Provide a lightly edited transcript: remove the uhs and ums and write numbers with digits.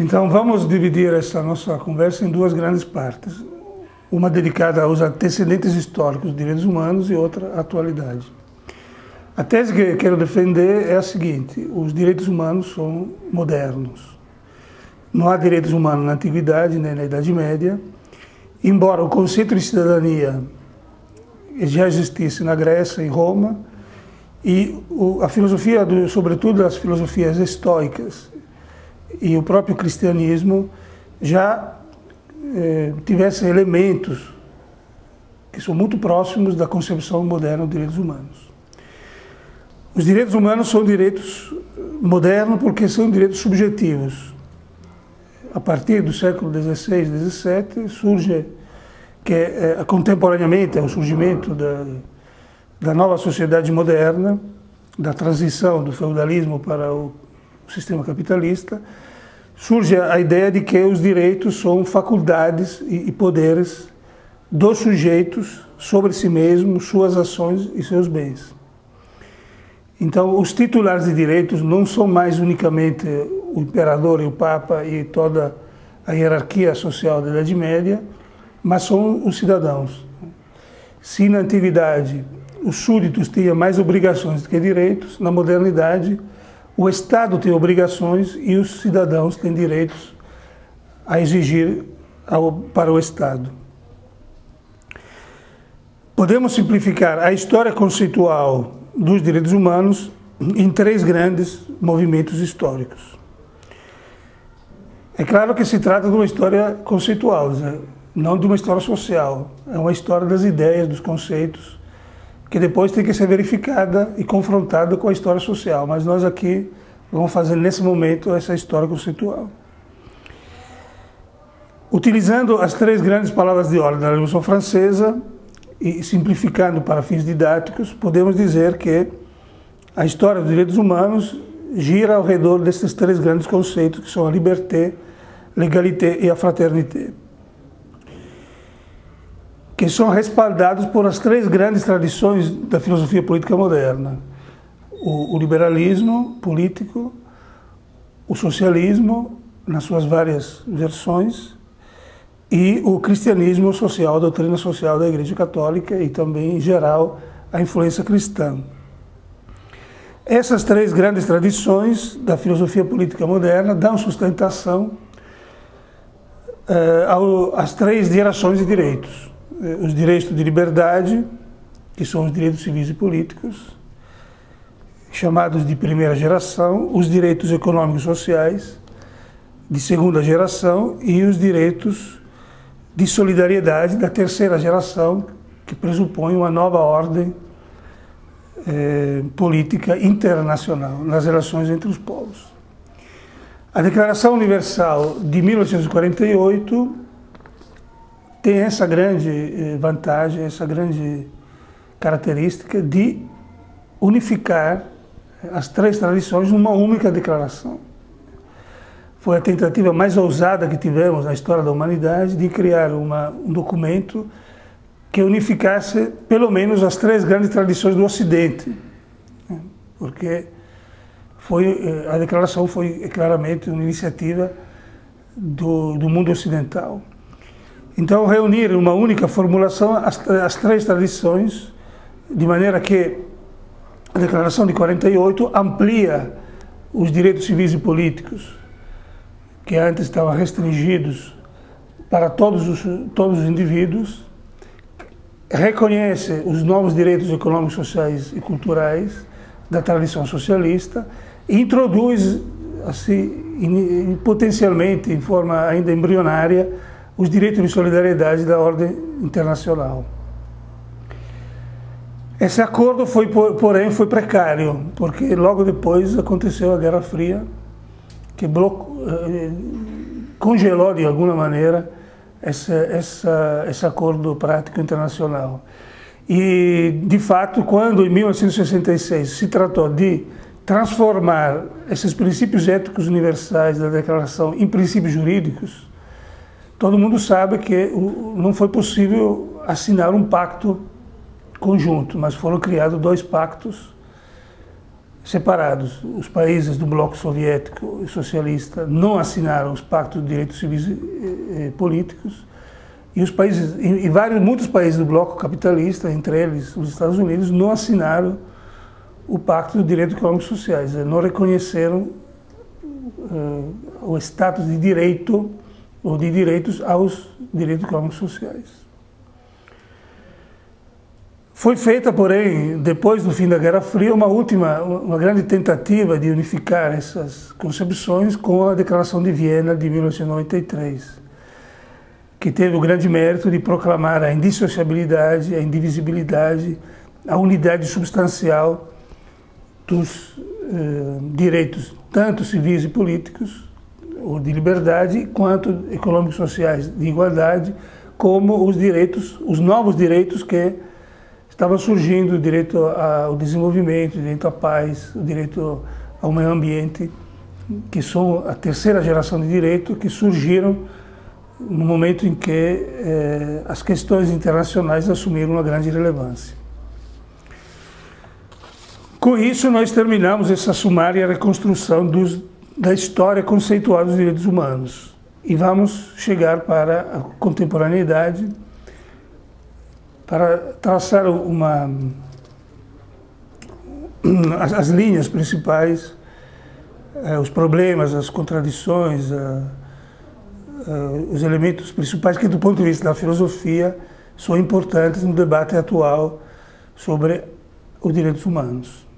Então vamos dividir essa nossa conversa em duas grandes partes. Uma dedicada aos antecedentes históricos dos direitos humanos e outra à atualidade. A tese que quero defender é a seguinte: os direitos humanos são modernos. Não há direitos humanos na Antiguidade nem na Idade Média, embora o conceito de cidadania já existisse na Grécia, em Roma, e a filosofia, sobretudo as filosofias estoicas e o próprio cristianismo já tivessem elementos que são muito próximos da concepção moderna dos direitos humanos. Os direitos humanos são direitos modernos porque são direitos subjetivos. A partir do século XVI, XVII, surge, contemporaneamente ao surgimento da nova sociedade moderna, da transição do feudalismo para o sistema capitalista, surge a ideia de que os direitos são faculdades e poderes dos sujeitos sobre si mesmos, suas ações e seus bens. Então, os titulares de direitos não são mais unicamente o imperador e o papa e toda a hierarquia social da Idade Média, mas são os cidadãos. Se na antiguidade os súditos tinham mais obrigações do que direitos, na modernidade o Estado tem obrigações e os cidadãos têm direitos a exigir para o Estado. Podemos simplificar a história conceitual dos direitos humanos em três grandes movimentos históricos. É claro que se trata de uma história conceitual, não de uma história social. É uma história das ideias, dos conceitos, que depois tem que ser verificada e confrontada com a história social. Mas nós aqui vamos fazer nesse momento essa história conceitual. Utilizando as três grandes palavras de ordem da Revolução Francesa e simplificando para fins didáticos, podemos dizer que a história dos direitos humanos gira ao redor desses três grandes conceitos, que são a liberté, l'égalité e a fraternité, que são respaldados por as três grandes tradições da filosofia política moderna: o liberalismo político, o socialismo, nas suas várias versões, e o cristianismo social, a doutrina social da Igreja Católica e também, em geral, a influência cristã. Essas três grandes tradições da filosofia política moderna dão sustentação às três gerações de direitos. Os direitos de liberdade, que são os direitos civis e políticos, chamados de primeira geração, os direitos econômicos e sociais, de segunda geração, e os direitos de solidariedade da terceira geração, que pressupõe uma nova ordem política internacional nas relações entre os povos. A Declaração Universal de 1948 tem essa grande vantagem, essa grande característica de unificar as três tradições numa única declaração. Foi a tentativa mais ousada que tivemos na história da humanidade de criar um documento que unificasse pelo menos as três grandes tradições do Ocidente, porque a declaração foi claramente uma iniciativa do mundo ocidental. Então, reunir uma única formulação as três tradições, de maneira que a Declaração de 48 amplia os direitos civis e políticos, que antes estavam restringidos para todos os indivíduos, reconhece os novos direitos econômicos, sociais e culturais da tradição socialista e introduz, assim, potencialmente, em forma ainda embrionária, os direitos de solidariedade da ordem internacional. Esse acordo, porém, foi precário, porque logo depois aconteceu a Guerra Fria, que congelou, de alguma maneira, esse acordo prático internacional. E, de fato, quando em 1966 se tratou de transformar esses princípios éticos universais da Declaração em princípios jurídicos, todo mundo sabe que não foi possível assinar um pacto conjunto, mas foram criados dois pactos separados. Os países do bloco soviético e socialista não assinaram os pactos de direitos civis e políticos, e os países, muitos países do bloco capitalista, entre eles os Estados Unidos, não assinaram o Pacto de Direitos Econômicos e Sociais, não reconheceram o status de direito ou de direitos aos direitos econômicos e sociais. Foi feita, porém, depois do fim da Guerra Fria, uma grande tentativa de unificar essas concepções com a Declaração de Viena de 1993, que teve o grande mérito de proclamar a indissociabilidade, a indivisibilidade, a unidade substancial dos direitos, tanto civis e políticos, ou de liberdade, quanto econômicos e sociais de igualdade, como os novos direitos que estavam surgindo, o direito ao desenvolvimento, o direito à paz, o direito ao meio ambiente, que são a terceira geração de direitos que surgiram no momento em que as questões internacionais assumiram uma grande relevância. Com isso, nós terminamos essa sumária reconstrução da história conceitual dos direitos humanos e vamos chegar para a contemporaneidade, para traçar as linhas principais, os problemas, as contradições, os elementos principais que, do ponto de vista da filosofia, são importantes no debate atual sobre os direitos humanos.